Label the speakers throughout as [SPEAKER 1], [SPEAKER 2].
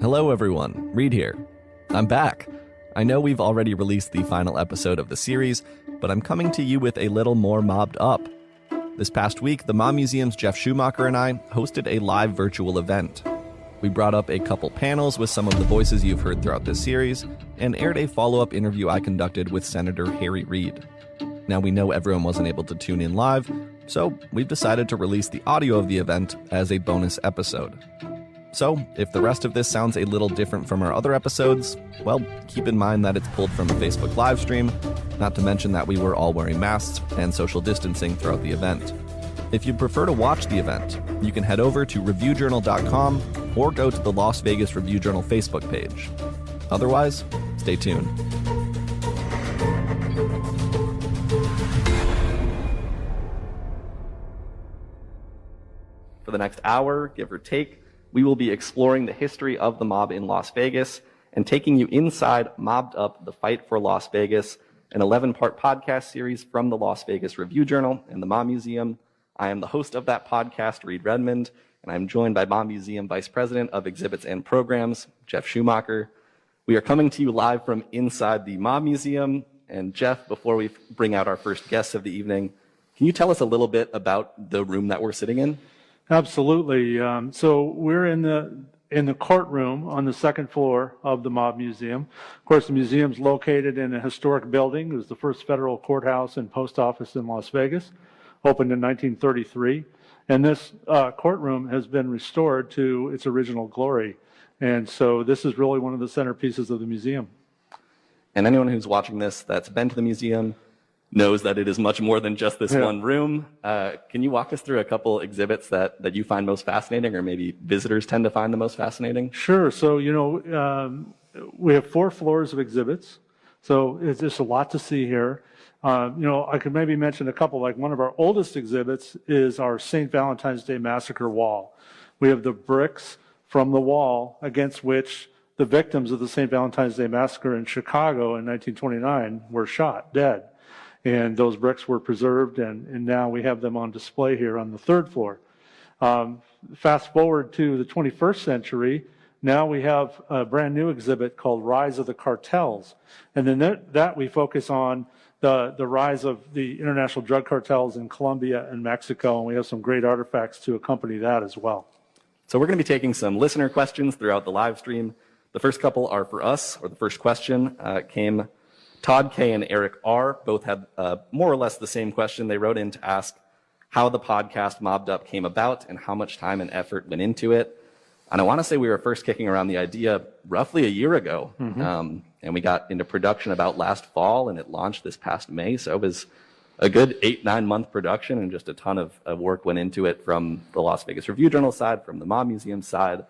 [SPEAKER 1] Hello everyone, Reed here. I'm back. I know we've already released the final episode of the series, but I'm coming to you with a little more mobbed up. This past week, the Mob Museum's Jeff Schumacher and I hosted a live virtual event. We brought up a couple panels with some of the voices you've heard throughout this series, and aired a follow-up interview I conducted with Senator Harry Reid. Now we know everyone wasn't able to tune in live, so we've decided to release the audio of the event as a bonus episode. So, if the rest of this sounds a little different from our other episodes, well, keep in mind that it's pulled from a Facebook live stream, not to mention that we were all wearing masks and social distancing throughout the event. If you'd prefer to watch the event, you can head over to reviewjournal.com or go to the Las Vegas Review Journal Facebook page. Otherwise, stay tuned. For the next hour, give or take, we will be exploring the history of the mob in Las Vegas and taking you inside Mobbed Up, The Fight for Las Vegas, an 11-part podcast series from the Las Vegas Review Journal and the Mob Museum. I am the host of that podcast, Reed Redmond, and I'm joined by Mob Museum Vice President of Exhibits and Programs, Jeff Schumacher. We are coming to you live from inside the Mob Museum. And Jeff, before we bring out our first guests of the evening, can you tell us a little bit about the room that we're sitting in?
[SPEAKER 2] Absolutely. So we're in the courtroom on the second floor of the Mob Museum. Of course, the museum's located in a historic building. It was the first federal courthouse and post office in Las Vegas, opened in 1933. And this courtroom has been restored to its original glory. And so this is really one of the centerpieces of the museum.
[SPEAKER 1] And anyone who's watching this that's been to the museum knows that it is much more than just this one room. Can you walk us through a couple exhibits that you find most fascinating, or maybe visitors tend to find the most fascinating?
[SPEAKER 2] Sure. So, we have 4 floors of exhibits. So it's just a lot to see here. I could maybe mention a couple. Like one of our oldest exhibits is our St. Valentine's Day Massacre wall. We have the bricks from the wall against which the victims of the St. Valentine's Day Massacre in Chicago in 1929 were shot dead. And those bricks were preserved, and now we have them on display here on the 3rd floor. Fast forward to the 21st century, now we have a brand new exhibit called Rise of the Cartels. And then that we focus on the rise of the international drug cartels in Colombia and Mexico, and we have some great artifacts to accompany that as well.
[SPEAKER 1] So we're going to be taking some listener questions throughout the live stream. The first couple are for us, or the first question came Todd K. and Eric R. both had more or less the same question. They wrote in to ask how the podcast Mobbed Up came about and how much time and effort went into it. And I want to say we were first kicking around the idea roughly a year ago. Mm-hmm. And we got into production about last fall, and it launched this past May. So it was a good 8-9 month production, and just a ton of work went into it from the Las Vegas Review Journal side, from the Mob Museum side.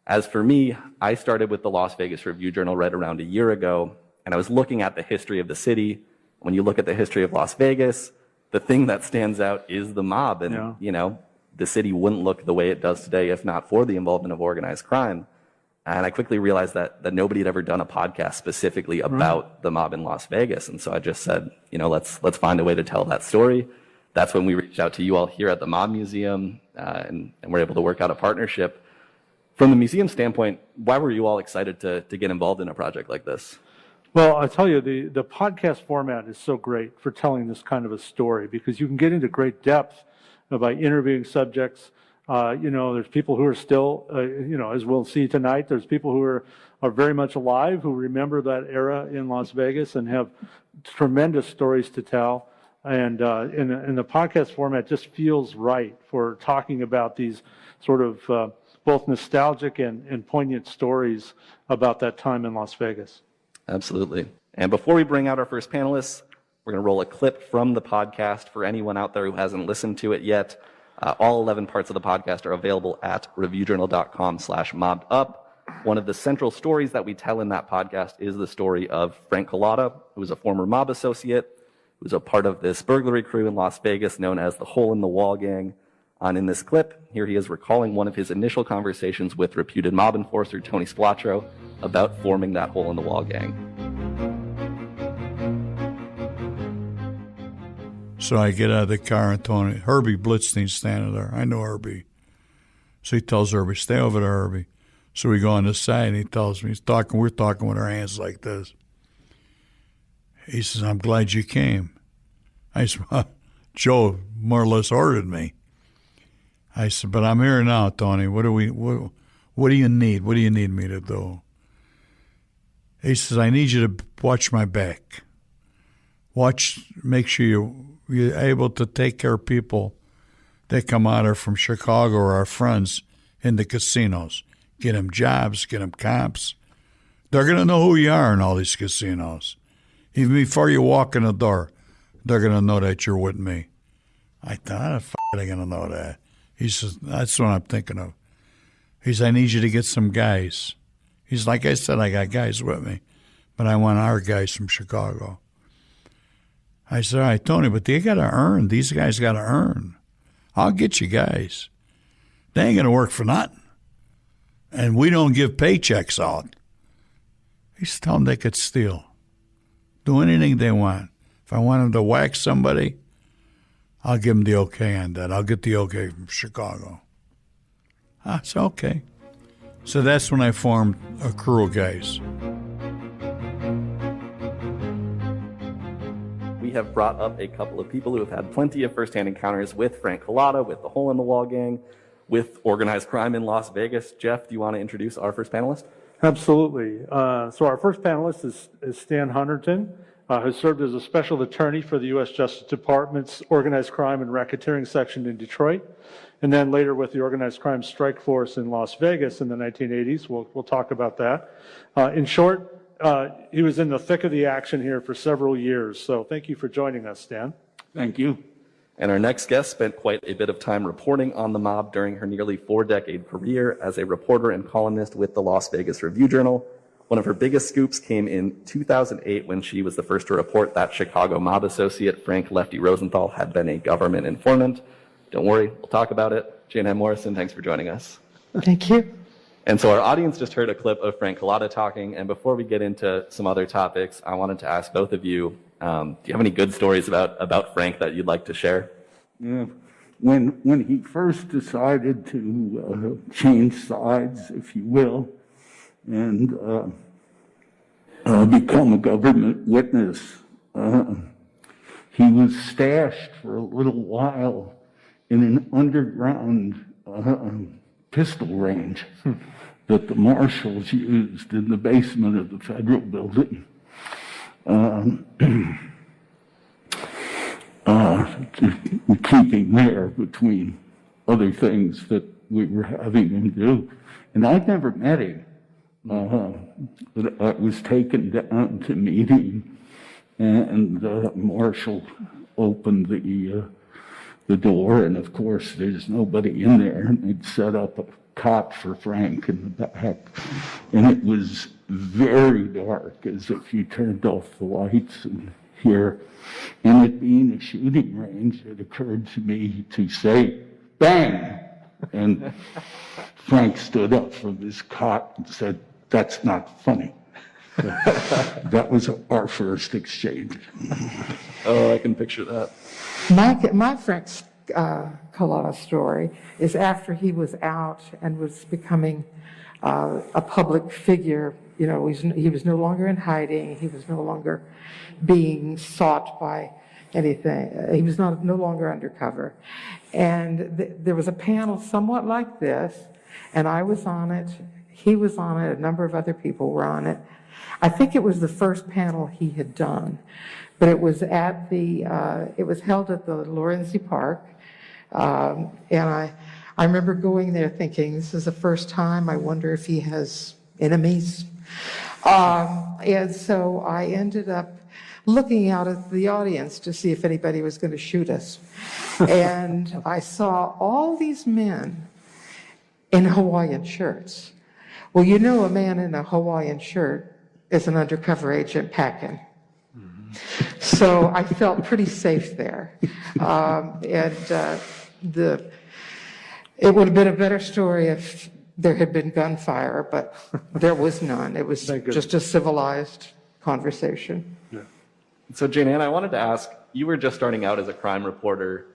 [SPEAKER 1] As for me, I started with the Las Vegas Review Journal right around a year ago. And I was looking at the history of the city. When you look at the history of Las Vegas, the thing that stands out is the mob. And, the city wouldn't look the way it does today if not for the involvement of organized crime. And I quickly realized that nobody had ever done a podcast specifically about the mob in Las Vegas. And so I just said, let's find a way to tell that story. That's when we reached out to you all here at the Mob Museum, and we're able to work out a partnership. From the museum standpoint, why were you all excited to get involved in a project like this?
[SPEAKER 2] Well, I tell you, the podcast format is so great for telling this kind of a story, because you can get into great depth by interviewing subjects. There's people who are still, as we'll see tonight, there's people who are very much alive, who remember that era in Las Vegas and have tremendous stories to tell. And in the podcast format just feels right for talking about these sort of both nostalgic and poignant stories about that time in Las Vegas.
[SPEAKER 1] Absolutely. And before we bring out our first panelists, we're going to roll a clip from the podcast for anyone out there who hasn't listened to it yet. All 11 parts of the podcast are available at reviewjournal.com/mobbedup. One of the central stories that we tell in that podcast is the story of Frank Collada, who was a former mob associate, who was a part of this burglary crew in Las Vegas known as the Hole in the Wall Gang. And in this clip, here he is recalling one of his initial conversations with reputed mob enforcer Tony Spilotro about forming that Hole in the Wall Gang.
[SPEAKER 3] So I get out of the car and Tony, Herbie Blitzstein's standing there. I know Herbie. So he tells Herbie, stay over there, Herbie. So we go on the side, and he tells me, we're talking with our hands like this. He says, I'm glad you came. I said, well, Joe more or less ordered me. I said, but I'm here now, Tony. What do you need? What do you need me to do? He says, I need you to watch my back. Make sure you're able to take care of people that come out here from Chicago or our friends in the casinos. Get them jobs, get them comps. They're going to know who you are in all these casinos. Even before you walk in the door, they're going to know that you're with me. I thought, how the f*** are they going to know that? He says, that's what I'm thinking of. He says, I need you to get some guys. He's like I said, I got guys with me, but I want our guys from Chicago. I said, all right, Tony, but they got to earn. These guys got to earn. I'll get you guys. They ain't going to work for nothing. And we don't give paychecks out. He said, tell them they could steal. Do anything they want. If I want them to whack somebody, I'll give them the okay on that. I'll get the okay from Chicago. I said, okay. So that's when I formed a crew of guys.
[SPEAKER 1] We have brought up a couple of people who have had plenty of firsthand encounters with Frank Collada, with the Hole in the Wall gang, with organized crime in Las Vegas. Jeff, do you want to introduce our first panelist?
[SPEAKER 2] Absolutely. So our first panelist is Stan Hunterton, who served as a special attorney for the U.S. Justice Department's Organized Crime and Racketeering Section in Detroit, and then later with the Organized Crime Strike Force in Las Vegas in the 1980s. We'll talk about that. In short, he was in the thick of the action here for several years. So thank you for joining us, Stan.
[SPEAKER 4] Thank you.
[SPEAKER 1] And our next guest spent quite a bit of time reporting on the mob during her nearly 4-decade career as a reporter and columnist with the Las Vegas Review-Journal. One of her biggest scoops came in 2008 when she was the first to report that Chicago mob associate Frank Lefty Rosenthal had been a government informant. Don't worry, we'll talk about it. Jane M. Morrison, thanks for joining us.
[SPEAKER 5] Thank you.
[SPEAKER 1] And so our audience just heard a clip of Frank Collada talking, and before we get into some other topics, I wanted to ask both of you, do you have any good stories about Frank that you'd like to share?
[SPEAKER 4] Yeah. When he first decided to change sides, if you will, and become a government witness, he was stashed for a little while in an underground pistol range that the marshals used in the basement of the federal building. Keeping there between other things that we were having him do. And I'd never met him. But I was taken down to meet him, and Marshall opened the door, and of course there's nobody in there, and they'd set up a cot for Frank in the back, and it was very dark, as if you turned off the lights and here. And it being a shooting range, it occurred to me to say, bang! And Frank stood up from his cot and said, that's not funny. That was our first exchange.
[SPEAKER 1] Oh, I can picture that.
[SPEAKER 5] My Frank Collada story is after he was out and was becoming a public figure. You know, he was no longer in hiding. He was no longer being sought by anything. He was no longer undercover. And there was a panel somewhat like this, and I was on it. He was on it. A number of other people were on it. I think it was the first panel he had done, but it was it was held at the Lorenzi Park, and I remember going there thinking, this is the first time. I wonder if he has enemies. And so I ended up looking out at the audience to see if anybody was going to shoot us. And I saw all these men in Hawaiian shirts. Well, you know, a man in a Hawaiian shirt is an undercover agent packing. So I felt pretty safe there. It would have been a better story if there had been gunfire, but there was none. It was just a civilized conversation.
[SPEAKER 2] Yeah.
[SPEAKER 1] So Jane Ann, I wanted to ask, you were just starting out as a crime reporter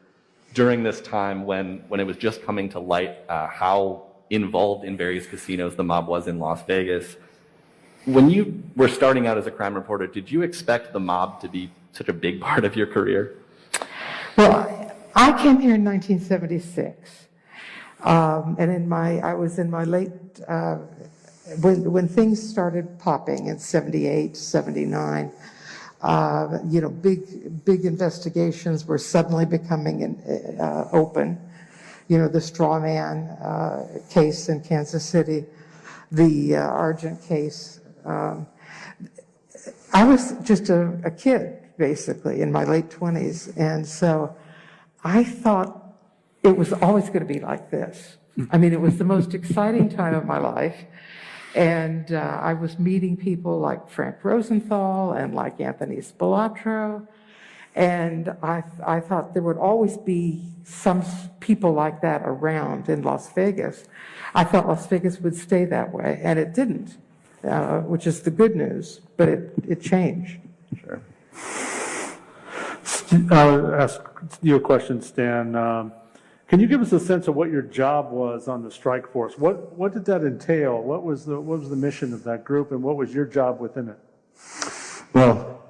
[SPEAKER 1] during this time when it was just coming to light how involved in various casinos the mob was in Las Vegas. When you were starting out as a crime reporter, did you expect the mob to be such a big part of your career?
[SPEAKER 5] Well, I came here in 1976, and I was in my late, when things started popping in 78, 79, big investigations were suddenly becoming open. The straw man case in Kansas City, the Argent case. I was just a kid, basically, in my late 20s. And so I thought it was always going to be like this. I mean, it was the most exciting time of my life. And I was meeting people like Frank Rosenthal and like Anthony Spilatro. And I thought there would always be some people like that around in Las Vegas. I thought Las Vegas would stay that way, and it didn't, which is the good news, but it changed.
[SPEAKER 1] Sure.
[SPEAKER 2] I'll ask you a question, Stan. Can you give us a sense of what your job was on the strike force? What did that entail? What was the mission of that group, and what was your job within it?
[SPEAKER 4] Well,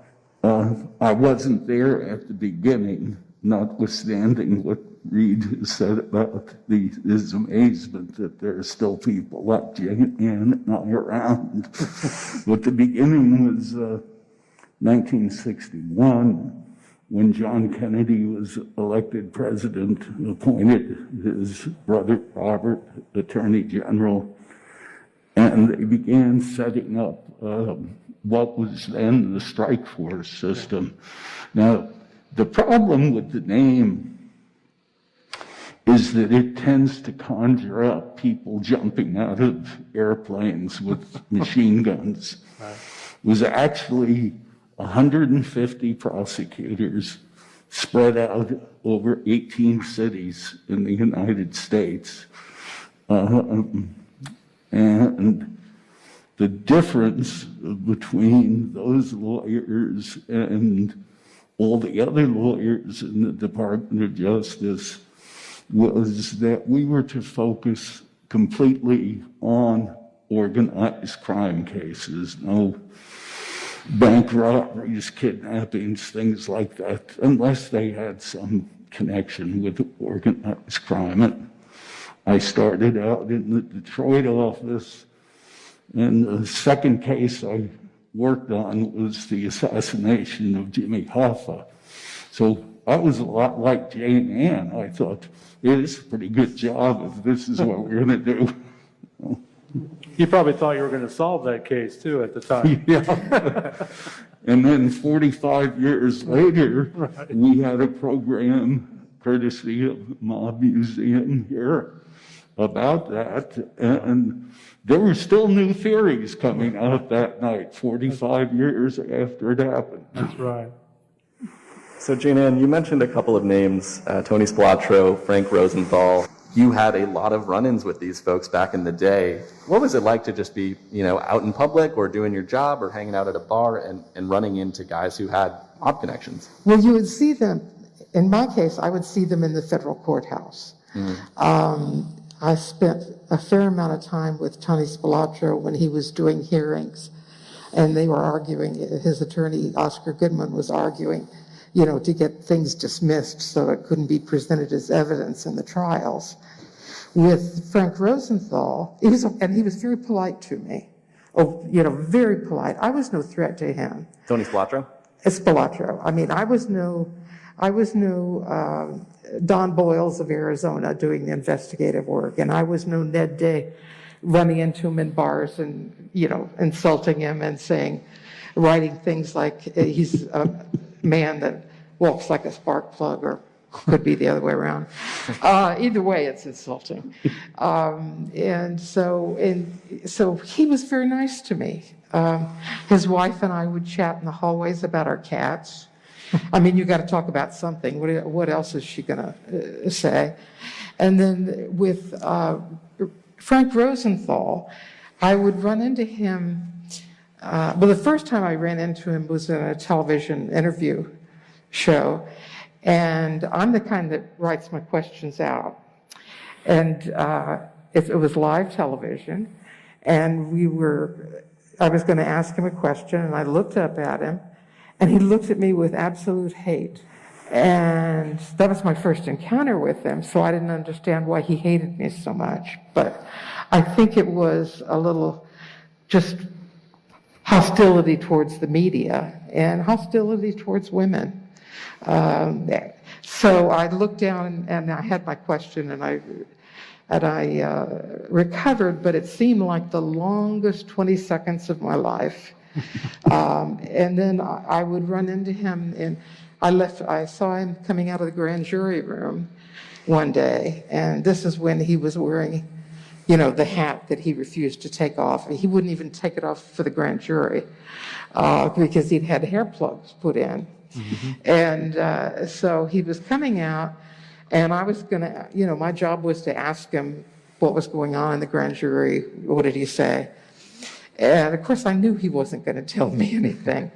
[SPEAKER 4] I wasn't there at the beginning, notwithstanding what Reed said about his amazement that there are still people like Jane and I around. But the beginning was 1961, when John Kennedy was elected president and appointed his brother Robert Attorney General, and they began setting up what was then the strike force system. Now, the problem with the name is that it tends to conjure up people jumping out of airplanes with machine guns. Right. It was actually 150 prosecutors spread out over 18 cities in the United States. And the difference between those lawyers and all the other lawyers in the Department of Justice was that we were to focus completely on organized crime cases, no bank robberies, kidnappings, things like that, unless they had some connection with organized crime. And I started out in the Detroit office, and the second case I worked on was the assassination of Jimmy Hoffa. So I was a lot like Jane Ann. I thought, yeah, this is a pretty good job if this is what we're going to do.
[SPEAKER 2] You probably thought you were going to solve that case, too, at the time.
[SPEAKER 4] Yeah. And then 45 years later, right, we had a program courtesy of the Mob Museum here about that. And there were still new theories coming out that night, 45 years after it happened.
[SPEAKER 2] That's right.
[SPEAKER 1] So, Jane Ann, you mentioned a couple of names, Tony Spilatro, Frank Rosenthal. You had a lot of run-ins with these folks back in the day. What was it like to just be, out in public or doing your job or hanging out at a bar and running into guys who had mob connections?
[SPEAKER 5] Well, you would see them, in my case, I would see them in the federal courthouse. Mm-hmm. I spent a fair amount of time with Tony Spilatro when he was doing hearings, and they were arguing, his attorney, Oscar Goodman, was arguing, to get things dismissed so it couldn't be presented as evidence in the trials. With Frank Rosenthal, he was very polite to me. Oh, very polite. I was no threat to him.
[SPEAKER 1] Tony Spilatro?
[SPEAKER 5] Spilatro. I mean, I was no Don Boyles of Arizona doing the investigative work, and I was no Ned Day running into him in bars and, insulting him and writing things like he's a man that walks like a spark plug, or could be the other way around. Either way, it's insulting. And so he was very nice to me. His wife and I would chat in the hallways about our cats. I mean, you got to talk about something. What else is she going to say? And then with Frank Rosenthal, I would run into him. The first time I ran into him was in a television interview show, and I'm the kind that writes my questions out. And it was live television, and I was going to ask him a question, and I looked up at him, and he looked at me with absolute hate. And that was my first encounter with him, so I didn't understand why he hated me so much. But I think it was a little just hostility towards the media and hostility towards women. So I looked down and I had my question, and I recovered, but it seemed like the longest 20 seconds of my life. And then I would run into him, and I saw him coming out of the grand jury room one day, and this is when he was wearing, the hat that he refused to take off. He wouldn't even take it off for the grand jury because he'd had hair plugs put in. Mm-hmm. And so he was coming out, and I was going to, my job was to ask him what was going on in the grand jury. What did he say? And of course, I knew he wasn't going to tell me anything.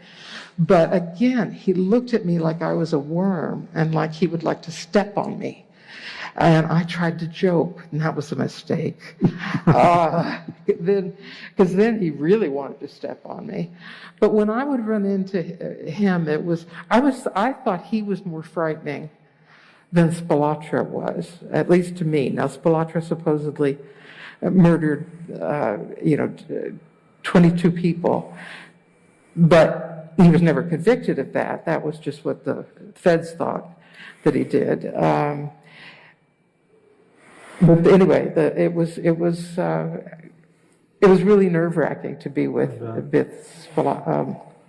[SPEAKER 5] But again, he looked at me like I was a worm and like he would like to step on me. And I tried to joke, and that was a mistake. Because then he really wanted to step on me. But when I would run into him, I thought he was more frightening than Spilotro was, at least to me. Now, Spilotro supposedly murdered, 22 people, but he was never convicted of that. That was just what the feds thought that he did. But anyway, it was really nerve-wracking to be with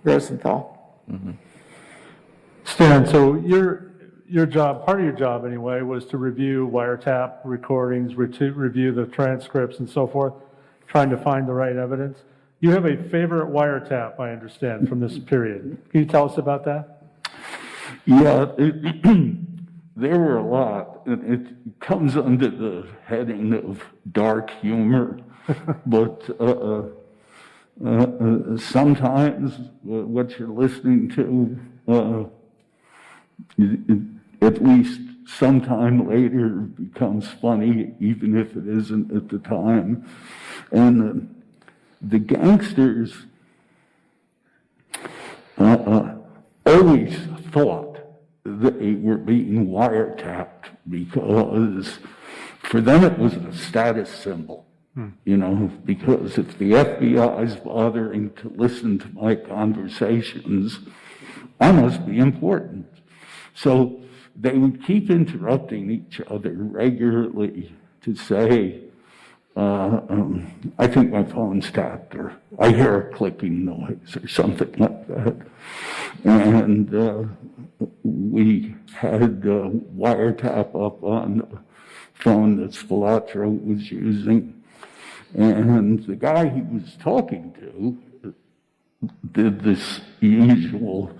[SPEAKER 5] Rosenthal.
[SPEAKER 2] Mm-hmm. Stan, so your job, part of your job anyway, was to review wiretap recordings, review the transcripts and so forth, trying to find the right evidence. You have a favorite wiretap, I understand, from this period. Can you tell us about that?
[SPEAKER 4] Yeah, there were a lot, and it comes under the heading of dark humor, but sometimes what you're listening to, at least sometime later, becomes funny, even if it isn't at the time. And the gangsters always thought they were being wiretapped because for them it was a status symbol, because if the FBI is bothering to listen to my conversations, I must be important. So they would keep interrupting each other regularly to say, I think my phone's tapped, or I hear a clicking noise, or something like that. And we had wiretap up on the phone that Spilotro was using. And the guy he was talking to did this usual,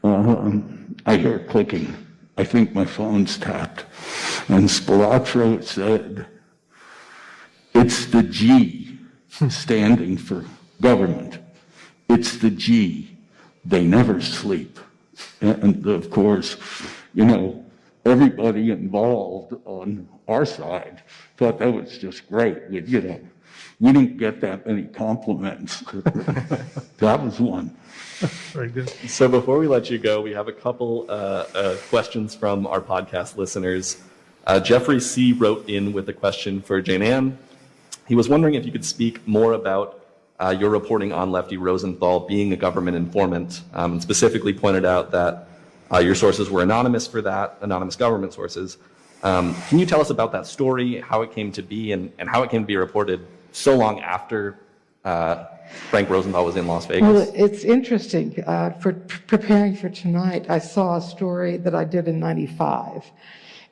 [SPEAKER 4] I hear clicking, I think my phone's tapped. And Spilotro said, it's the G standing for government. It's the G. They never sleep. And of course, everybody involved on our side thought that was just great. We didn't get that many compliments. That was one.
[SPEAKER 2] Very good.
[SPEAKER 1] So before we let you go, we have a couple questions from our podcast listeners. Jeffrey C. wrote in with a question for Jane Ann. He was wondering if you could speak more about your reporting on Lefty Rosenthal being a government informant, and specifically pointed out that your sources were anonymous for that, anonymous government sources. Can you tell us about that story, how it came to be, and how it came to be reported so long after Frank Rosenthal was in Las Vegas?
[SPEAKER 5] Well, it's interesting. For preparing for tonight, I saw a story that I did in 95.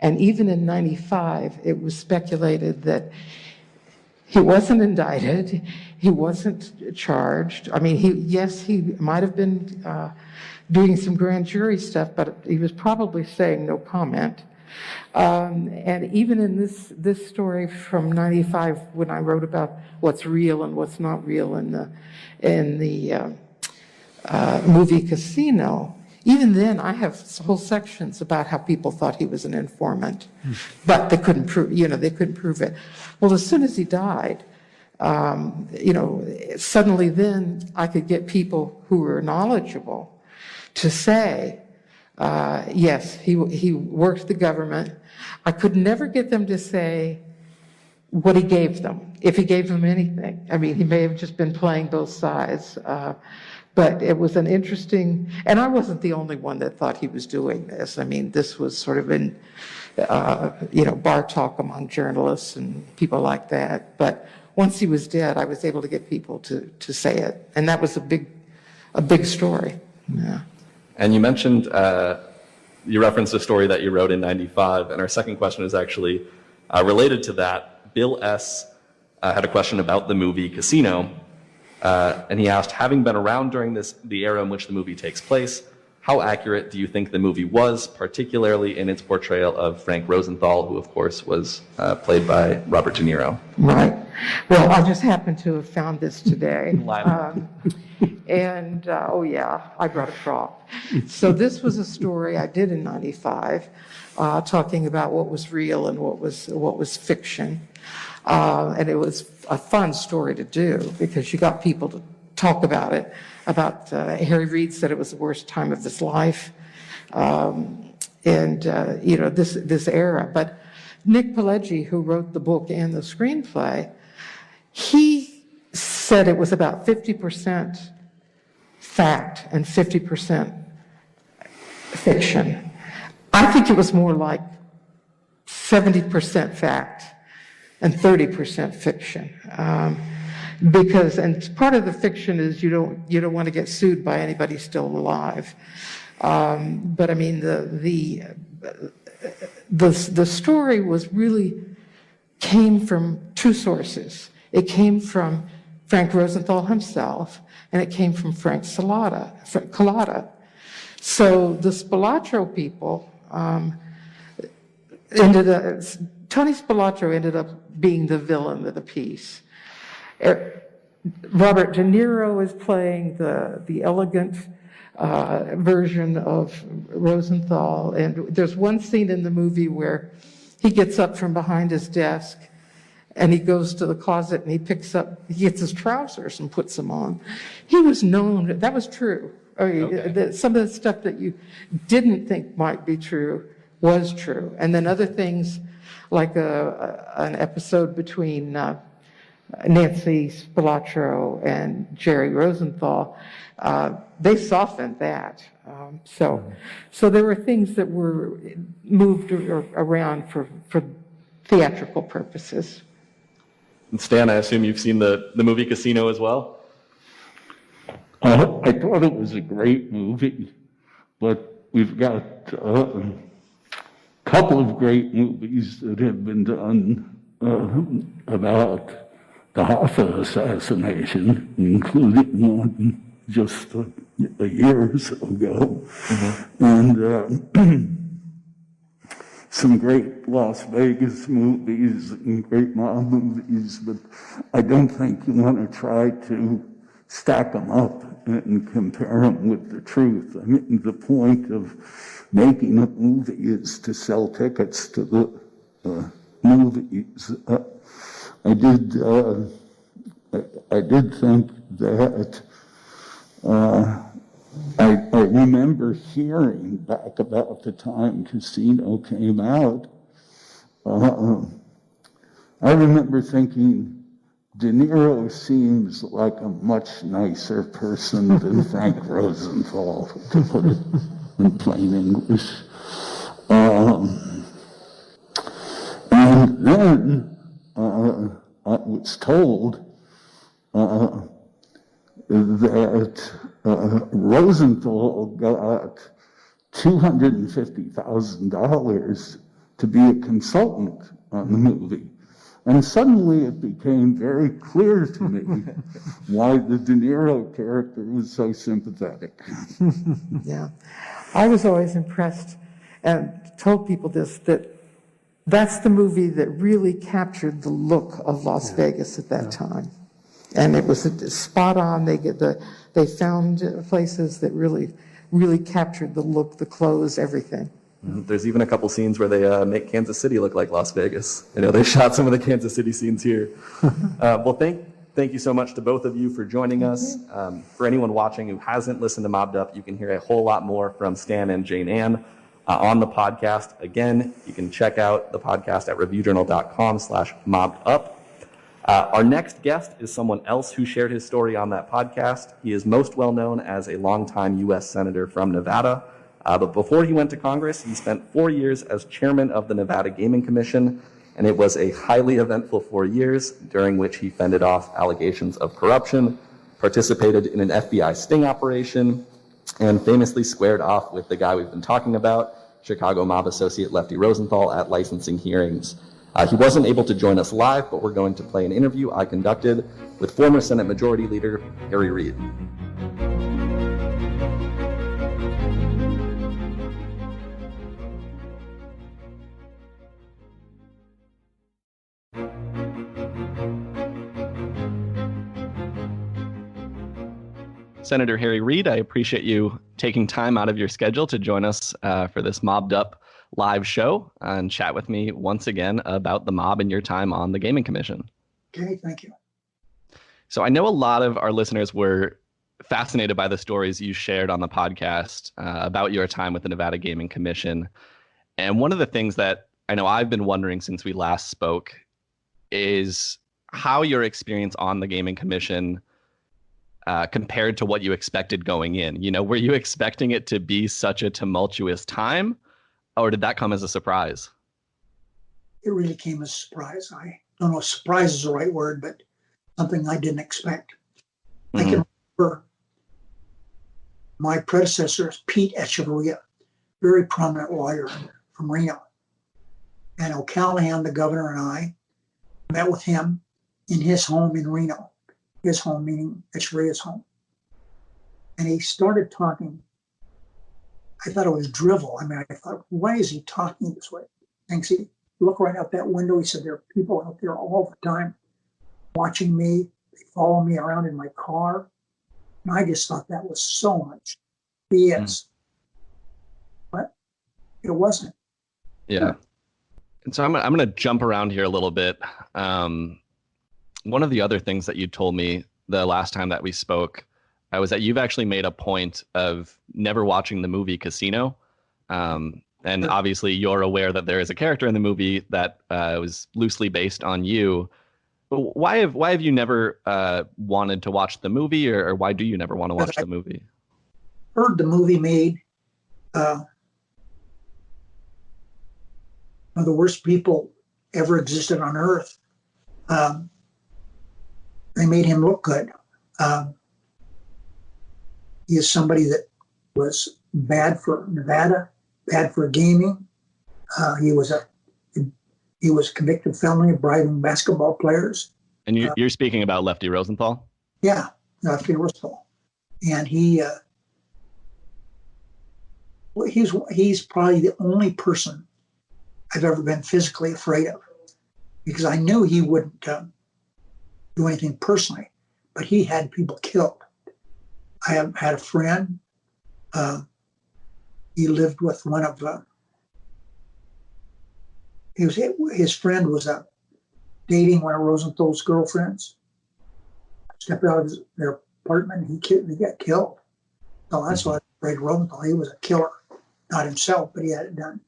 [SPEAKER 5] And even in 95, it was speculated that he wasn't indicted, he wasn't charged. I mean, he might have been doing some grand jury stuff, but he was probably saying no comment. And even in this story from 95, when I wrote about what's real and what's not real in the movie Casino, Even then, I have whole sections about how people thought he was an informant, but they couldn't prove, they couldn't prove it. Well, as soon as he died, suddenly then I could get people who were knowledgeable to say, yes, he worked the government. I could never get them to say what he gave them, if he gave them anything. I mean, he may have just been playing both sides. But it was an interesting, and I wasn't the only one that thought he was doing this. I mean, this was sort of in, bar talk among journalists and people like that. But once he was dead, I was able to get people to say it. And that was a big story. Yeah.
[SPEAKER 1] And you mentioned, you referenced a story that you wrote in 95, and our second question is actually related to that. Bill S. Had a question about the movie Casino, and he asked, having been around during the era in which the movie takes place, how accurate do you think the movie was, particularly in its portrayal of Frank Rosenthal, who of course was played by Robert De Niro?
[SPEAKER 5] Right. Well, I just happened to have found this today. I brought a prop. So this was a story I did in 95, talking about what was real and what was fiction. And it was a fun story to do because you got people to talk about it. Harry Reid said it was the worst time of his life. This era. But Nick Pileggi, who wrote the book and the screenplay, he said it was about 50% fact and 50% fiction. I think it was more like 70% fact and 30% fiction. Because part of the fiction is you don't want to get sued by anybody still alive. But I mean, the story came from two sources. It came from Frank Rosenthal himself, and it came from Frank Collada. So the Spilatro people Tony Spilatro ended up being the villain of the piece. Robert De Niro is playing the elegant version of Rosenthal, and there's one scene in the movie where he gets up from behind his desk and he goes to the closet and he gets his trousers and puts them on. He was known, that was true. I mean, some of the stuff that you didn't think might be true was true. And then other things like an episode between Nancy Spilatro and Jerry Rosenthal, they softened that. So there were things that were moved around for theatrical purposes.
[SPEAKER 1] And Stan, I assume you've seen the movie Casino as well?
[SPEAKER 4] I thought it was a great movie, but we've got a couple of great movies that have been done about the Hoffa assassination, including one just a year or so ago. And some great Las Vegas movies and great mob movies, but I don't think you want to try to stack them up and compare them with the truth. I mean, the point of making a movie is to sell tickets to the movies. I did think that I remember hearing back about the time Casino came out. I remember thinking De Niro seems like a much nicer person than Frank Rosenthal, to put it in plain English. And then I was told that Rosenthal got $250,000 to be a consultant on the movie. And suddenly it became very clear to me why the De Niro character was so sympathetic.
[SPEAKER 5] Yeah. I was always impressed and told people that's the movie that really captured the look of Las Vegas at that time. And it was spot on. They found places that really really captured the look, the clothes, everything.
[SPEAKER 1] There's even a couple scenes where they make Kansas City look like Las Vegas. They shot some of the Kansas City scenes here. Well, thank you so much to both of you for joining us. For anyone watching who hasn't listened to Mobbed Up, you can hear a whole lot more from Stan and Jane Ann on the podcast. Again, you can check out the podcast at reviewjournal.com/mobbedup. Our next guest is someone else who shared his story on that podcast. He is most well known as a longtime U.S. Senator from Nevada. But before he went to Congress, he spent 4 years as chairman of the Nevada Gaming Commission, and it was a highly eventful 4 years during which he fended off allegations of corruption, participated in an FBI sting operation, and famously squared off with the guy we've been talking about, Chicago mob associate Lefty Rosenthal, at licensing hearings. He wasn't able to join us live, but we're going to play an interview I conducted with former Senate Majority Leader Harry Reid. Senator Harry Reid, I appreciate you taking time out of your schedule to join us for this Mobbed Up live show and chat with me once again about the mob and your time on the Gaming Commission.
[SPEAKER 6] Okay, thank you.
[SPEAKER 1] So I know a lot of our listeners were fascinated by the stories you shared on the podcast about your time with the Nevada Gaming Commission. And one of the things that I know I've been wondering since we last spoke is how your experience on the Gaming Commission compared to what you expected going in. Were you expecting it to be such a tumultuous time, or did that come as a surprise?
[SPEAKER 6] It really came as a surprise. I don't know if surprise is the right word, but something I didn't expect. I can remember my predecessor, Pete Echeverria, very prominent lawyer from Reno. And O'Callahan, the governor, and I met with him in his home in Reno. His home, meaning Echeverria's home. And he started talking. I thought it was drivel. I thought, why is he talking this way? Thinks he look right out that window. He said, there are people out there all the time watching me. They follow me around in my car. And I just thought that was so much BS. But it wasn't.
[SPEAKER 1] Yeah. And so I'm going to jump around here a little bit. One of the other things that you told me the last time that we spoke was that you've actually made a point of never watching the movie Casino. And obviously you're aware that there is a character in the movie that was loosely based on you. But why have you never wanted to watch the movie, or why do you never want to watch the movie?
[SPEAKER 6] Heard the movie made one of the worst people ever existed on earth. They made him look good. He is somebody that was bad for Nevada, bad for gaming. He was a convicted felony of bribing basketball players.
[SPEAKER 1] And you're speaking about Lefty Rosenthal?
[SPEAKER 6] Yeah, Lefty Rosenthal. And he's probably the only person I've ever been physically afraid of, because I knew he wouldn't do anything personally, but he had people killed. I have had a friend. He lived with one of his friend was dating one of Rosenthal's girlfriends. Stepped out of their apartment. He got killed. So that's why I was afraid of Rosenthal. He was a killer, not himself, but he had it done.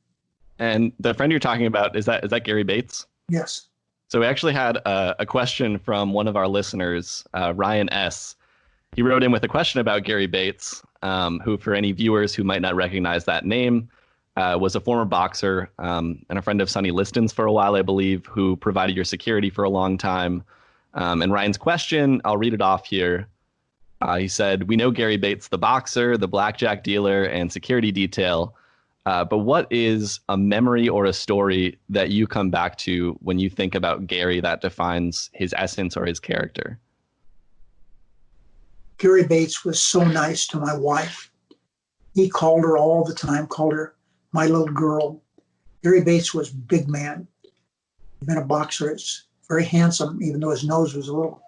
[SPEAKER 1] And the friend you're talking about, is that Gary Bates?
[SPEAKER 6] Yes.
[SPEAKER 1] So we actually had a question from one of our listeners, Ryan S. He wrote in with a question about Gary Bates, who, for any viewers who might not recognize that name, was a former boxer and a friend of Sonny Liston's for a while, I believe, who provided your security for a long time. And Ryan's question, I'll read it off here. He said, "We know Gary Bates, the boxer, the blackjack dealer, and security detail. But what is a memory or a story that you come back to when you think about Gary that defines his essence or his character?"
[SPEAKER 6] Gary Bates was so nice to my wife. He called her all the time, called her my little girl. Gary Bates was a big man. He'd been a boxer. He's very handsome, even though his nose was a little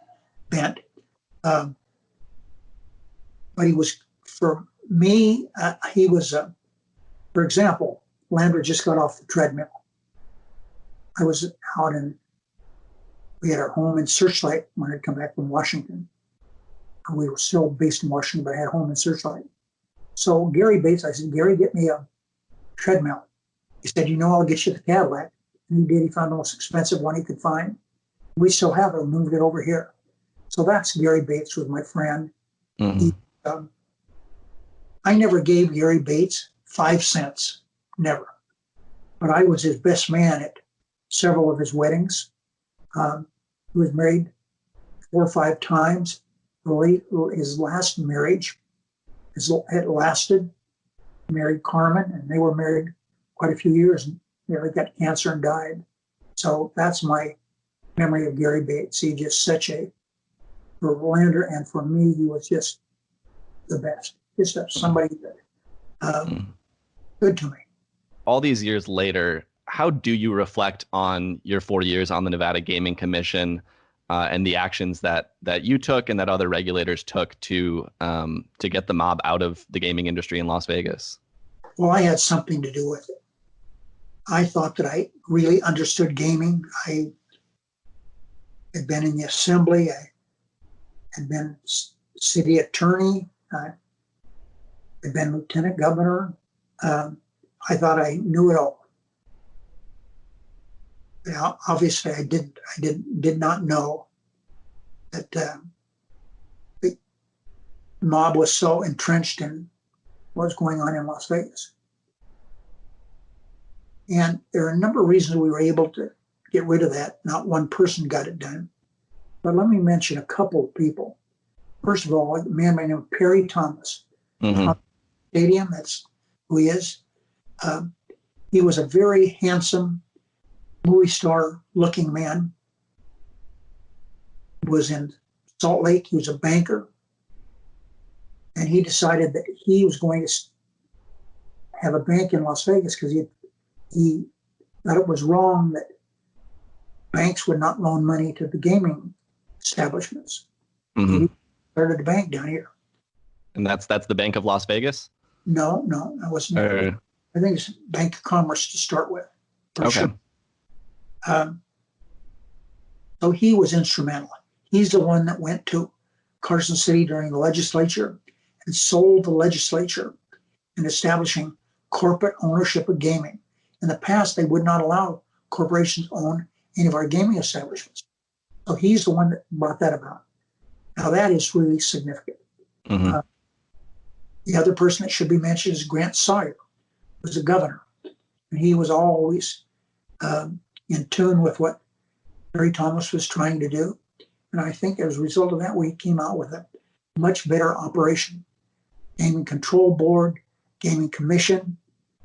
[SPEAKER 6] bent. But he was, for he was, for example, Landry just got off the treadmill. I was out we had our home in Searchlight when I'd come back from Washington. And we were still based in Washington, but I had a home in Searchlight. So Gary Bates, I said, Gary, get me a treadmill. He said, I'll get you the Cadillac. And he did. He found the most expensive one he could find. We still have it. We moved it over here. So that's Gary Bates, was my friend.
[SPEAKER 1] Mhm.
[SPEAKER 6] I never gave Gary Bates 5 cents, never. But I was his best man at several of his weddings. He was married 4 or 5 times. His last marriage, it lasted. He married Carmen, and they were married quite a few years. And they got cancer and died. So that's my memory of Gary Bates. He just for Lander and for me, he was just the best. Just somebody that good to me.
[SPEAKER 1] All these years later, how do you reflect on your 4 years on the Nevada Gaming Commission and the actions that you took and that other regulators took to get the mob out of the gaming industry in Las Vegas?
[SPEAKER 6] Well, I had something to do with it. I thought that I really understood gaming. I had been in the assembly. I had been city attorney. I had been lieutenant governor. I thought I knew it all. Now, obviously, I did not know that the mob was so entrenched in what was going on in Las Vegas. And there are a number of reasons we were able to get rid of that. Not one person got it done. But let me mention a couple of people. First of all, a man by the name of Perry Thomas.
[SPEAKER 1] Mm-hmm.
[SPEAKER 6] Stadium, that's who he is. He was a very handsome, movie star looking man. Was in Salt Lake. He was a banker. And he decided that he was going to have a bank in Las Vegas because he thought it was wrong that banks would not loan money to the gaming establishments.
[SPEAKER 1] Mm-hmm.
[SPEAKER 6] He started a bank down here.
[SPEAKER 1] And that's the Bank of Las Vegas?
[SPEAKER 6] No, that wasn't. I think it's Bank of Commerce to start with.
[SPEAKER 1] Okay.
[SPEAKER 6] Sure. So he was instrumental. He's the one that went to Carson City during the legislature and sold the legislature in establishing corporate ownership of gaming. In the past, they would not allow corporations to own any of our gaming establishments. So he's the one that brought that about. Now that is really significant.
[SPEAKER 1] Mm-hmm.
[SPEAKER 6] The other person that should be mentioned is Grant Sawyer, who was a governor. And he was always in tune with what Perry Thomas was trying to do. And I think as a result of that, we came out with a much better operation. Gaming Control Board, Gaming Commission.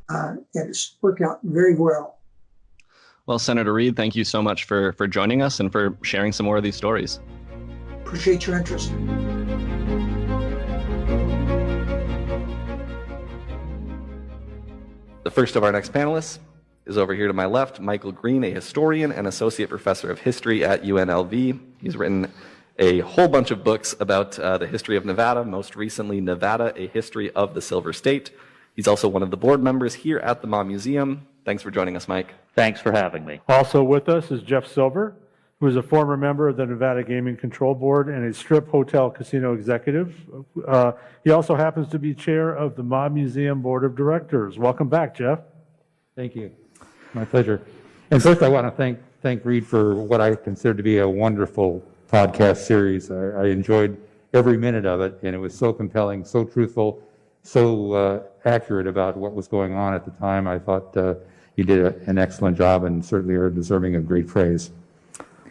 [SPEAKER 6] It has worked out very well.
[SPEAKER 1] Well, Senator Reed, thank you so much for joining us and for sharing some more of these stories.
[SPEAKER 6] Appreciate your interest.
[SPEAKER 1] The first of our next panelists is over here to my left, Michael Green, a historian and associate professor of history at UNLV. He's written a whole bunch of books about the history of Nevada, most recently Nevada, A History of the Silver State. He's also one of the board members here at the Mob Museum. Thanks for joining us, Mike.
[SPEAKER 7] Thanks for having me.
[SPEAKER 2] Also with us is Jeff Silver, who is a former member of the Nevada Gaming Control Board and a Strip Hotel Casino executive. He also happens to be chair of the Mob Museum Board of Directors. Welcome back, Jeff.
[SPEAKER 8] Thank you. My pleasure. And first, I want to thank Reed for what I consider to be a wonderful podcast series. I enjoyed every minute of it, and it was so compelling, so truthful, so accurate about what was going on at the time. I thought you did an excellent job and certainly are deserving of great praise.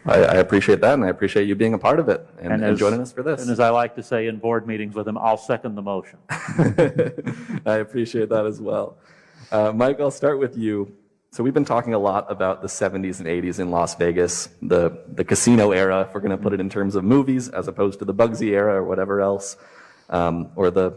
[SPEAKER 1] I appreciate that, and I appreciate you being a part of it and joining us for this.
[SPEAKER 7] And as I like to say in board meetings with him, I'll second the motion.
[SPEAKER 1] I appreciate that as well. Mike, I'll start with you. So we've been talking a lot about the 70s and 80s in Las Vegas, the casino era, if we're going to put it in terms of movies, as opposed to the Bugsy era or whatever else, or the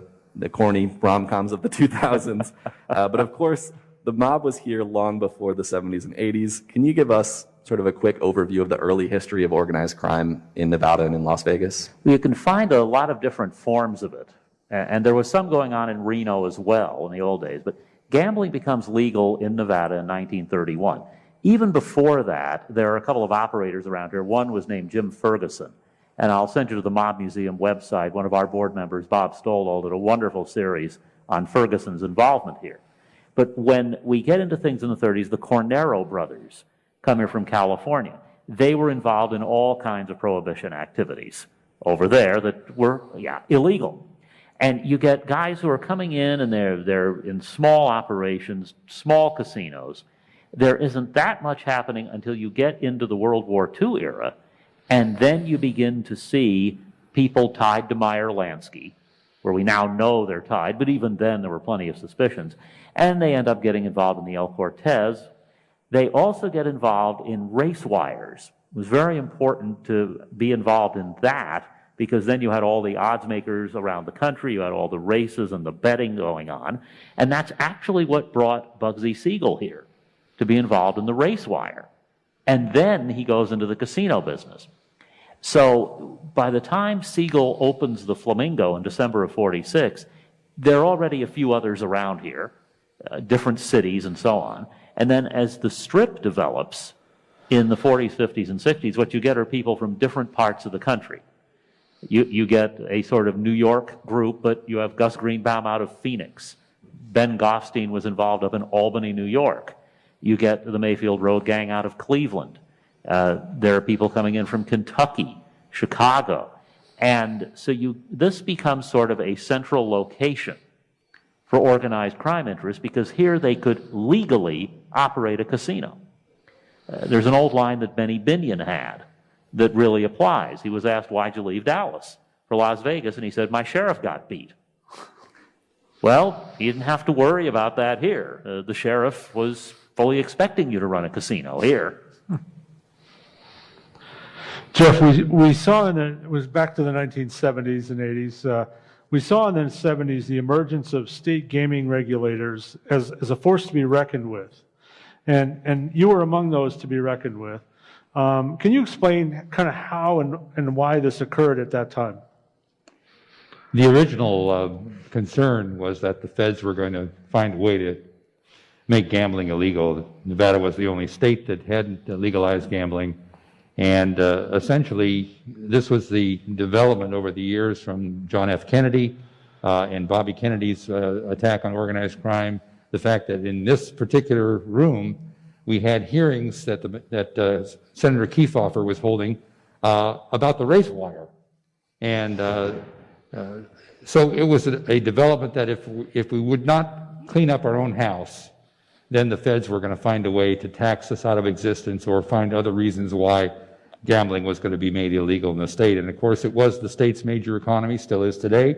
[SPEAKER 1] corny rom-coms of the 2000s. But of course, the mob was here long before the 70s and 80s. Can you give us sort of a quick overview of the early history of organized crime in Nevada and in Las Vegas?
[SPEAKER 7] You can find a lot of different forms of it. And there was some going on in Reno as well in the old days. But gambling becomes legal in Nevada in 1931. Even before that, there are a couple of operators around here. One was named Jim Ferguson. And I'll send you to the Mob Museum website. One of our board members, Bob Stolol, did a wonderful series on Ferguson's involvement here. But when we get into things in the 30s, the Cornero brothers come here from California. They were involved in all kinds of prohibition activities over there that were, illegal. And you get guys who are coming in and they're in small operations, small casinos. There isn't that much happening until you get into the World War II era, and then you begin to see people tied to Meyer Lansky, where we now know they're tied, but even then there were plenty of suspicions. And they end up getting involved in the El Cortez. They also get involved in race wires. It was very important to be involved in that, because then you had all the odds makers around the country, you had all the races and the betting going on, and that's actually what brought Bugsy Siegel here, to be involved in the race wire. And then he goes into the casino business. So by the time Siegel opens the Flamingo in December of 46, there are already a few others around here, different cities and so on. And then as the Strip develops in the 40s, 50s, and 60s, what you get are people from different parts of the country. You get a sort of New York group, but you have Gus Greenbaum out of Phoenix. Ben Goffstein was involved up in Albany, New York. You get the Mayfield Road Gang out of Cleveland. There are people coming in from Kentucky, Chicago. And so this becomes sort of a central location for organized crime interests, because here they could legally operate a casino. There's an old line that Benny Binion had that really applies. He was asked, why'd you leave Dallas for Las Vegas? And he said, my sheriff got beat. Well, he didn't have to worry about that here. The sheriff was fully expecting you to run a casino here.
[SPEAKER 2] Jeff, we saw it was back to the 1970s and 80s. We saw in the 70s the emergence of state gaming regulators as a force to be reckoned with. And you were among those to be reckoned with. Can you explain kind of how and why this occurred at that time?
[SPEAKER 8] The original concern was that the feds were going to find a way to make gambling illegal. Nevada was the only state that hadn't legalized gambling. And essentially, this was the development over the years from John F. Kennedy and Bobby Kennedy's attack on organized crime. The fact that in this particular room, we had hearings that Senator Kefauver was holding about the race wire. And so it was a development that if we would not clean up our own house, then the feds were going to find a way to tax us out of existence or find other reasons why gambling was going to be made illegal in the state. And of course, it was the state's major economy, still is today.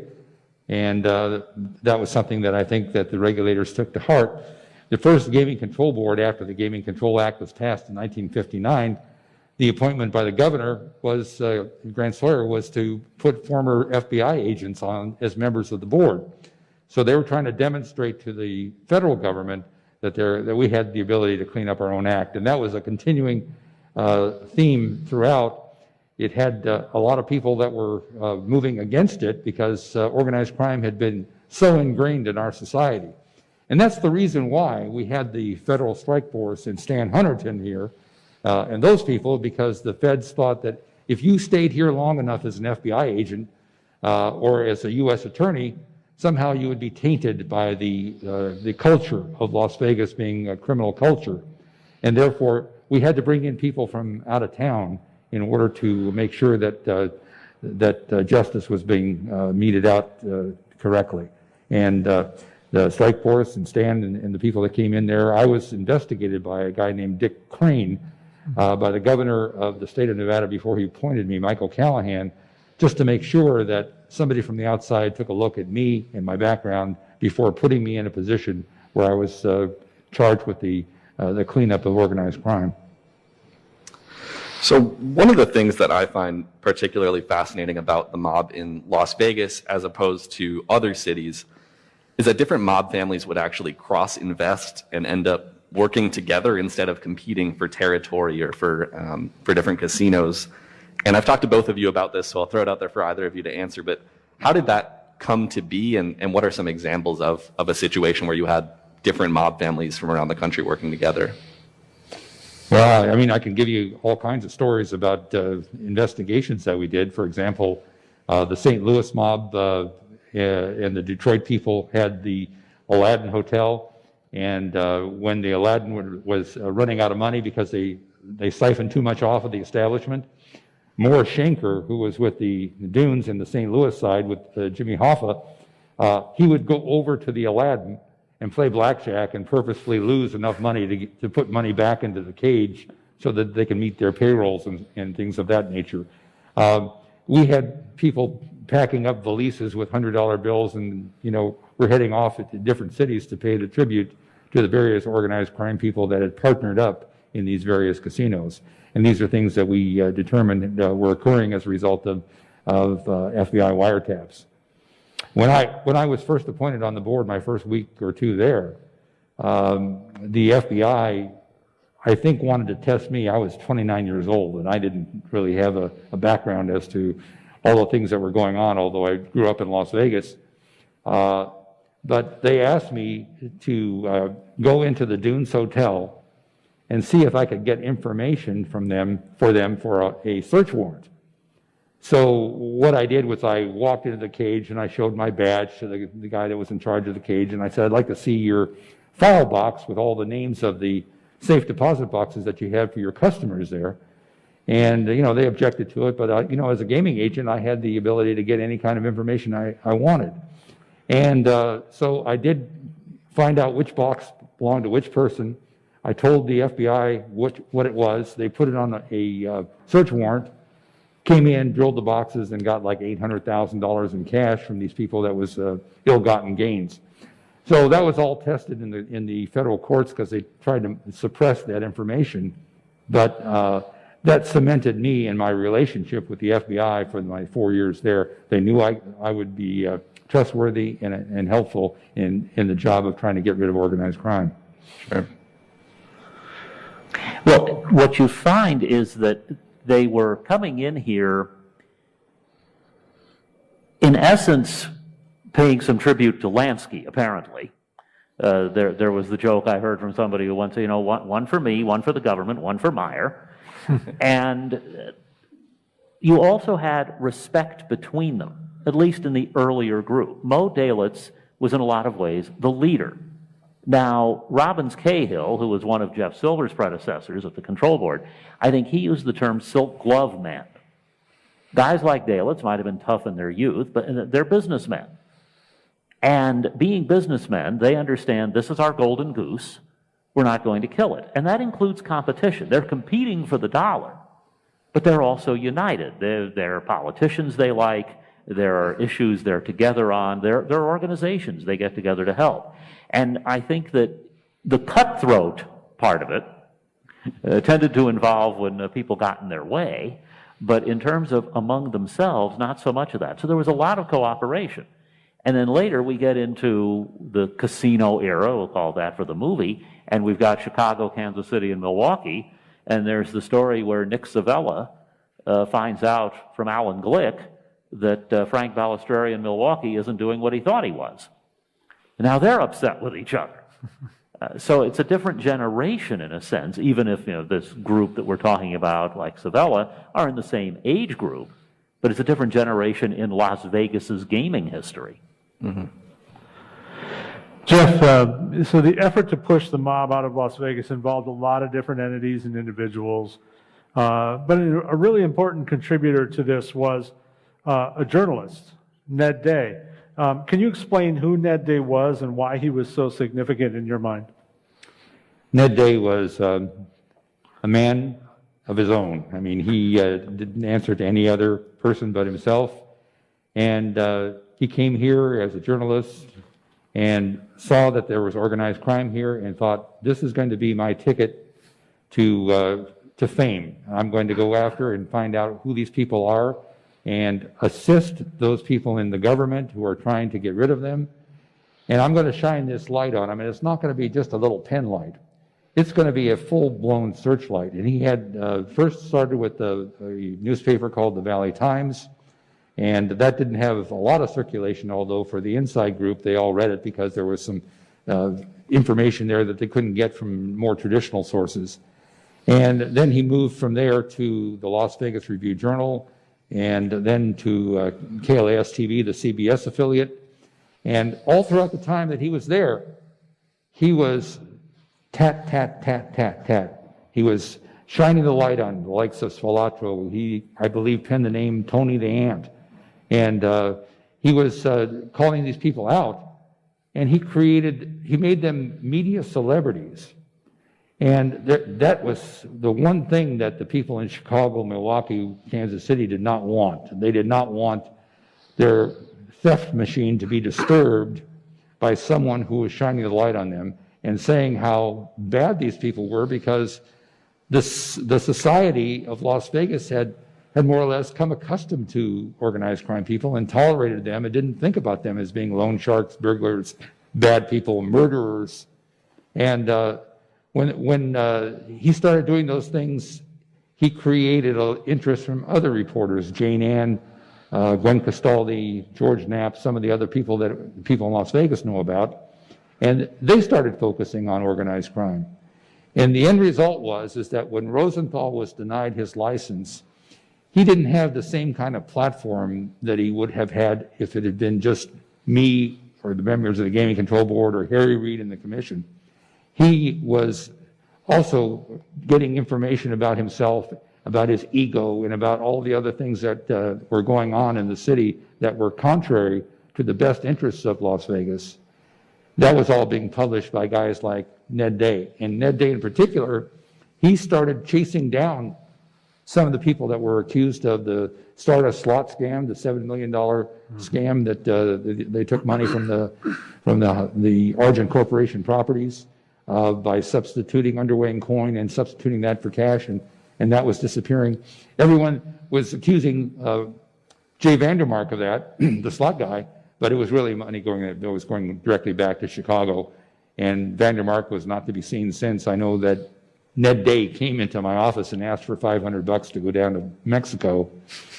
[SPEAKER 8] And that was something that I think that the regulators took to heart. The first Gaming Control Board, after the Gaming Control Act was passed in 1959, the appointment by the governor was, Grant Sawyer, was to put former FBI agents on as members of the board. So they were trying to demonstrate to the federal government that we had the ability to clean up our own act. And that was a continuing theme throughout. It had a lot of people that were moving against it because organized crime had been so ingrained in our society. And that's the reason why we had the federal strike force and Stan Hunterton here, and those people, because the feds thought that if you stayed here long enough as an FBI agent or as a U.S. attorney, somehow you would be tainted by the culture of Las Vegas being a criminal culture. And therefore, we had to bring in people from out of town in order to make sure that justice was being meted out correctly. And the strike force and Stan and the people that came in there, I was investigated by a guy named Dick Crane, by the governor of the state of Nevada before he appointed me, Michael Callahan, just to make sure that somebody from the outside took a look at me and my background before putting me in a position where I was charged with the cleanup of organized crime.
[SPEAKER 1] So one of the things that I find particularly fascinating about the mob in Las Vegas as opposed to other cities is that different mob families would actually cross-invest and end up working together instead of competing for territory or for different casinos. And I've talked to both of you about this, so I'll throw it out there for either of you to answer, but how did that come to be, and what are some examples of a situation where you had different mob families from around the country working together?
[SPEAKER 8] Well, I mean, I can give you all kinds of stories about investigations that we did. For example, the St. Louis mob and the Detroit people had the Aladdin Hotel, and when the Aladdin was running out of money because they siphoned too much off of the establishment, Morris Schenker, who was with the Dunes in the St. Louis side with Jimmy Hoffa, he would go over to the Aladdin and play blackjack and purposefully lose enough money to put money back into the cage so that they can meet their payrolls and things of that nature. We had people packing up valises with $100 bills, and we're heading off to different cities to pay the tribute to the various organized crime people that had partnered up in these various casinos. And these are things that we determined were occurring as a result of FBI wiretaps. When I was first appointed on the board, my first week or two there, the FBI, I think, wanted to test me. I was 29 years old, and I didn't really have a background as to all the things that were going on, although I grew up in Las Vegas. But they asked me to go into the Dunes Hotel and see if I could get information from them for a search warrant. So what I did was I walked into the cage and I showed my badge to the guy that was in charge of the cage, and I said, I'd like to see your file box with all the names of the safe deposit boxes that you have for your customers there. And they objected to it, but as a gaming agent, I had the ability to get any kind of information I wanted. And so I did find out which box belonged to which person. I told the FBI what it was. They put it on a search warrant, came in, drilled the boxes, and got like $800,000 in cash from these people. That was ill-gotten gains. So that was all tested in the federal courts because they tried to suppress that information. But that cemented me in my relationship with the FBI for my 4 years there. They knew I would be trustworthy and helpful in the job of trying to get rid of organized crime.
[SPEAKER 1] Sure.
[SPEAKER 7] Well, what you find is that they were coming in here, in essence, paying some tribute to Lansky, apparently. There was the joke I heard from somebody who once said, one for me, one for the government, one for Meyer. And you also had respect between them, at least in the earlier group. Mo Dalitz was in a lot of ways the leader. Now, Robbins Cahill, who was one of Jeff Silver's predecessors at the control board, I think he used the term silk glove man. Guys like Dalitz might have been tough in their youth, but they're businessmen. And being businessmen, they understand this is our golden goose. We're not going to kill it. And that includes competition. They're competing for the dollar, but they're also united. They're politicians they like. There are issues they're together on. There are organizations they get together to help. And I think that the cutthroat part of it tended to involve when people got in their way, but in terms of among themselves, not so much of that. So there was a lot of cooperation. And then later we get into the casino era, we'll call that for the movie, and we've got Chicago, Kansas City, and Milwaukee, and there's the story where Nick Savella finds out from Alan Glick that Frank Balistreri in Milwaukee isn't doing what he thought he was. Now they're upset with each other. So it's a different generation in a sense, even if this group that we're talking about, like Savella, are in the same age group, but it's a different generation in Las Vegas's gaming history.
[SPEAKER 2] Mm-hmm. Jeff, so the effort to push the mob out of Las Vegas involved a lot of different entities and individuals, but a really important contributor to this was a journalist, Ned Day. Can you explain who Ned Day was and why he was so significant in your mind?
[SPEAKER 8] Ned Day was a man of his own. I mean, he didn't answer to any other person but himself. And he came here as a journalist and saw that there was organized crime here and thought, this is going to be my ticket to fame. I'm going to go after and find out who these people are and assist those people in the government who are trying to get rid of them. And I'm going to shine this light on them. And it's not going to be just a little pen light. It's going to be a full-blown searchlight. And he had first started with a newspaper called the Valley Times, And that didn't have a lot of circulation, although for the inside group, they all read it because there was some information there that they couldn't get from more traditional sources. And then he moved from there to the Las Vegas Review-Journal, and then to KLAS-TV, the CBS affiliate. And all throughout the time that he was there, he was tat, tat, tat, tat, tat. He was shining the light on the likes of Sfolatro. He, I believe, penned the name Tony the Ant. And he was calling these people out, and he made them media celebrities. And that was the one thing that the people in Chicago, Milwaukee, Kansas City did not want. They did not want their theft machine to be disturbed by someone who was shining the light on them and saying how bad these people were, because the society of Las Vegas had more or less come accustomed to organized crime people and tolerated them and didn't think about them as being loan sharks, burglars, bad people, murderers. And when he started doing those things, he created an interest from other reporters, Jane Ann, Gwen Castaldi, George Knapp, some of the other people that people in Las Vegas know about. And they started focusing on organized crime. And the end result is that when Rosenthal was denied his license, he didn't have the same kind of platform that he would have had if it had been just me or the members of the Gaming Control Board or Harry Reid and the commission. He was also getting information about himself, about his ego, and about all the other things that were going on in the city that were contrary to the best interests of Las Vegas. That was all being published by guys like Ned Day. And Ned Day in particular, he started chasing down some of the people that were accused of the Stardust slot scam, the $7 million scam that they took money from the Argent Corporation properties by substituting Underway coin and substituting that for cash, and that was disappearing. Everyone was accusing Jay Vandermark of that, the slot guy, but it was really money that was going directly back to Chicago, and Vandermark was not to be seen since. I know that Ned Day came into my office and asked for $500 to go down to Mexico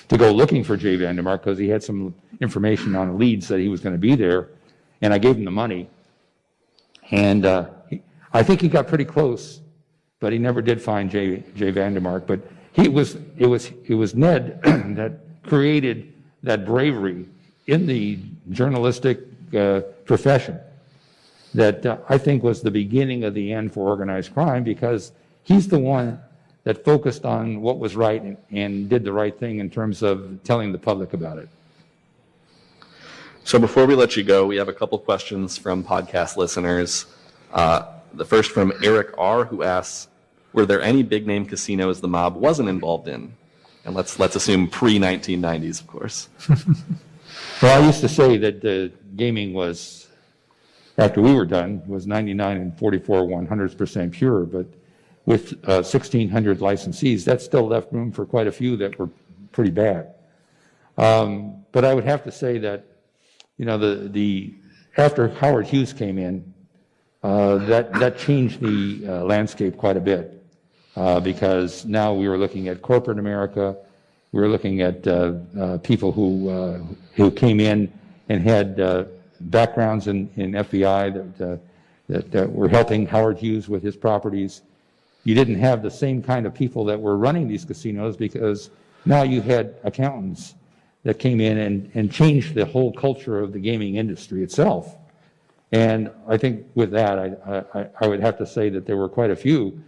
[SPEAKER 8] to go looking for Jay Vandermark because he had some information on leads that he was going to be there, and I gave him the money. And I think he got pretty close, but he never did find Jay Vandermark. But it was Ned that created that bravery in the journalistic profession that I think was the beginning of the end for organized crime, because he's the one that focused on what was right and did the right thing in terms of telling the public about it.
[SPEAKER 1] So before we let you go, we have a couple questions from podcast listeners. The first from Eric R., who asks, were there any big-name casinos the mob wasn't involved in? And let's assume pre-1990s, of course.
[SPEAKER 8] Well, I used to say that the gaming was, after we were done, was 99 and 44 100% pure, but with 1,600 licensees, that still left room for quite a few that were pretty bad. But I would have to say that, you know, after Howard Hughes came in, that changed the landscape quite a bit, because now we were looking at corporate America. We were looking at people who came in and had backgrounds in FBI that were helping Howard Hughes with his properties. You didn't have the same kind of people that were running these casinos, because now you had accountants that came in and changed the whole culture of the gaming industry itself. And I think with that, I would have to say that there were quite a few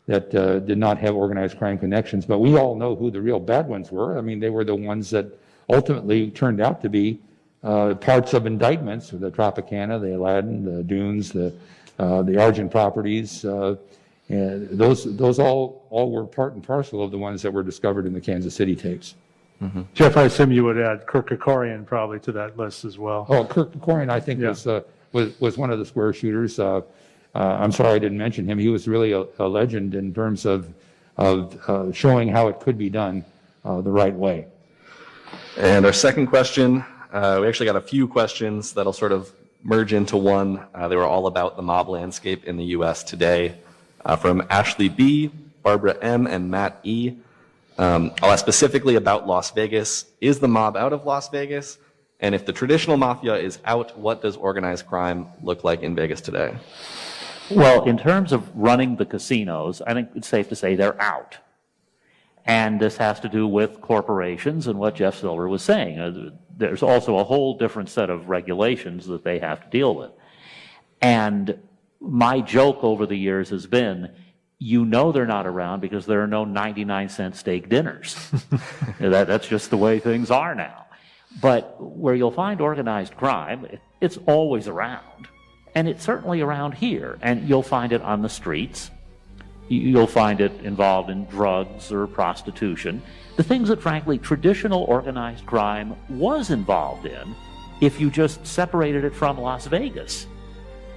[SPEAKER 8] that did not have organized crime connections, but we all know who the real bad ones were. I mean, they were the ones that ultimately turned out to be parts of indictments, the Tropicana, the Aladdin, the Dunes, the Argent properties. And those all were part and parcel of the ones that were discovered in the Kansas City tapes.
[SPEAKER 2] Mm-hmm. Jeff, I assume you would add Kirk Kerkorian probably to that list as well.
[SPEAKER 8] Oh, Kirk Kerkorian, I think, was one of the square shooters. I'm sorry I didn't mention him. He was really a legend in terms of showing how it could be done the right way.
[SPEAKER 1] And our second question, we actually got a few questions that'll sort of merge into one. They were all about the mob landscape in the U.S. today. From Ashley B., Barbara M., and Matt E. I'll ask specifically about Las Vegas. Is the mob out of Las Vegas? And if the traditional mafia is out, what does organized crime look like in Vegas today?
[SPEAKER 7] Well, in terms of running the casinos, I think it's safe to say they're out. And this has to do with corporations and what Jeff Silver was saying. There's also a whole different set of regulations that they have to deal with. And my joke over the years has been, you know they're not around because there are no 99-cent steak dinners. That's just the way things are now. But where you'll find organized crime, it's always around. And it's certainly around here. And you'll find it on the streets. You'll find it involved in drugs or prostitution. The things that, frankly, traditional organized crime was involved in if you just separated it from Las Vegas,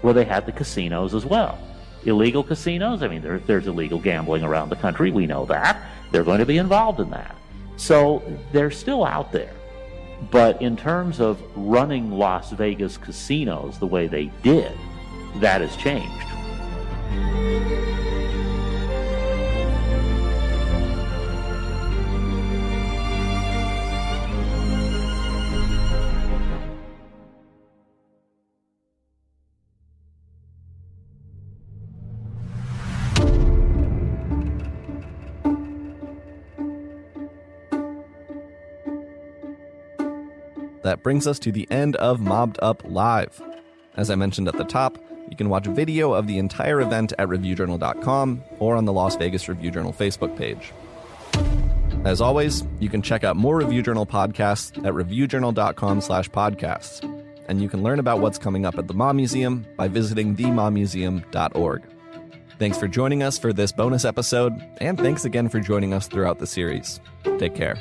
[SPEAKER 7] where they had the casinos as well. Illegal casinos, I mean, there's illegal gambling around the country. We know that. They're going to be involved in that. So they're still out there. But in terms of running Las Vegas casinos the way they did, that has changed.
[SPEAKER 1] That brings us to the end of Mobbed Up Live. As I mentioned at the top, you can watch a video of the entire event at reviewjournal.com or on the Las Vegas Review Journal Facebook page. As always, you can check out more Review Journal podcasts at reviewjournal.com/podcasts. And you can learn about what's coming up at the Mob Museum by visiting themobmuseum.org. Thanks for joining us for this bonus episode, and thanks again for joining us throughout the series. Take care.